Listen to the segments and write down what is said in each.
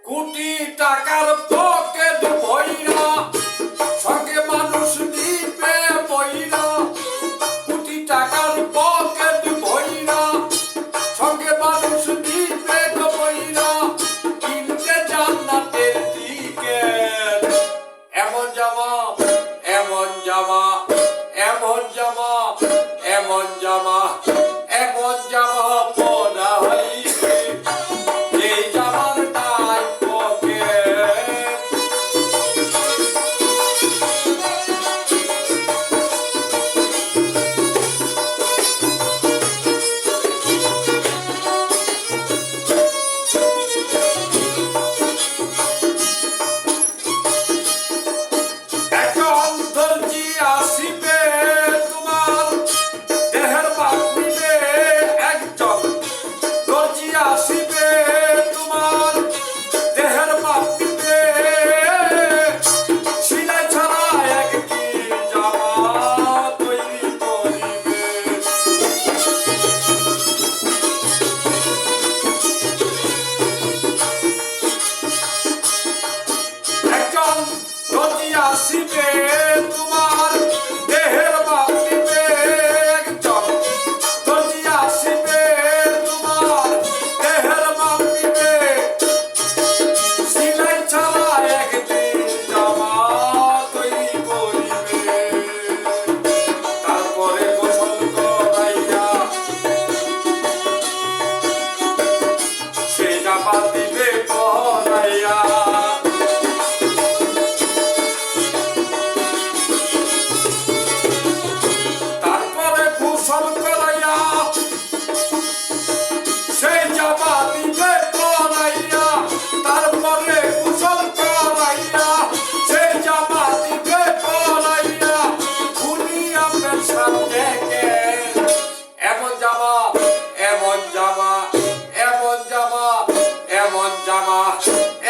কোটি টাকার পকেট ভইরা সঙ্গে মানুষ নিবে বইরা, কোটি টাকার পকেট ভইরা সঙ্গে মানুষ নিবে বইরা, কিনতে জান্নাতের টিকেট। এমন জামা এমন জামা এমন জামা এমন জামা এমন জামা পরা হইবে এই জামার নাই পকেট। একজন দর্জি আসিবে তোমার দেহের মাপ নিবে, একজন দর্জি আসিবে তোমার দেহের মাপ নিবে, সিলাই ছাড়া একটি জামা তৈরি করিবে। একজন দর্জি আসিবে তোমার দেহের মাপ নিবে, একজন দর্জি আসিবে তোমার দেহের মাপ নিবে, সিলাই ছাড়া একটি জামা তৈরি করিবে। তারপরে গোসল করাইয়া সে জামা দিবে পরাইয়া। তারপরে গোসল করাইয়া সেই জামা দিবে পরাইয়া, তারপরে গোসল করাইয়া সেই জামা দিবে পরাইয়া, খুলিয়া পেশাব থেকে এমন জামা এমন জামা এমন জামা এমন জামা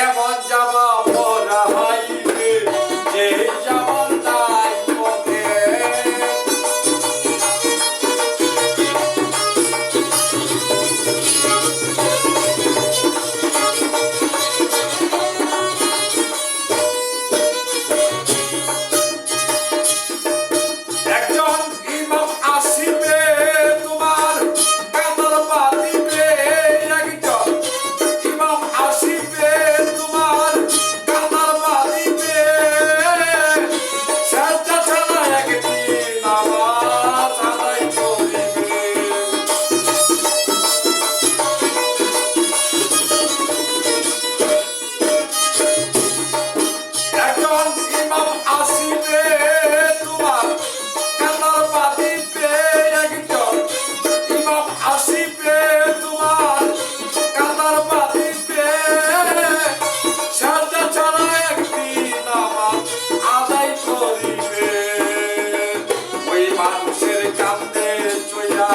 এমন জামা পরা হইবে যে জামার নাই পকেট। একজন ইমাম আসিবে তোমার কাঁদার বাঁধিবে, একজন ইমাম আসিবে তোমার কাঁদার বাঁধিবে, সেজদা ছাড়া একটি নামাজ আদায় করিবে। একজন ইমাম আসিবে তোমার কাঁদার বাঁধিবে, একজন ইমাম আসিবে তোমার কাঁদার বাঁধিবে, সেজদা ছাড়া একটি নামাজ আদায় করিবে। ওই মানুষের কান্দে চইয়া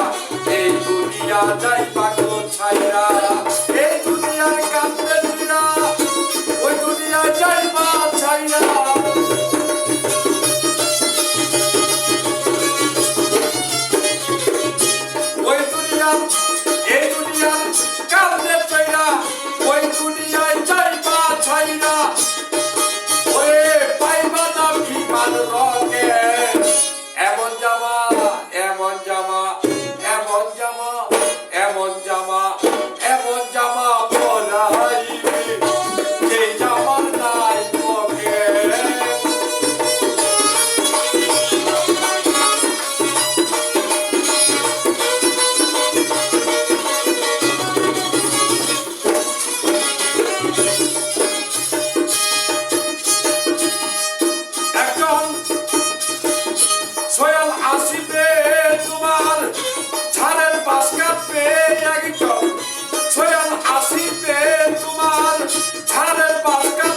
এই দুনিয়া যাইবা গো ছাইরা, এই দুনিয়ার কান্দে চইরা ওই দুনিয়া যাইবা ছাইরা। ওই দুনিয়ার এই দুনিয়ার কান্দে চইরা ওই দুনিয়ায় যাইবা ছাইরা, ওরে পাইবা না বিমান রঙে। এমন জামা এমন জামা এমন জামা এমন জামা এমন জামা পরা হইবে যে জামার নাই পকেট। একজন সোয়াল আসিবে তোমার ঝাড়ের পাশ কাটবে, একজন সোয়াল আসিবে তোমার ঝাড়ের পাশ কাটবে।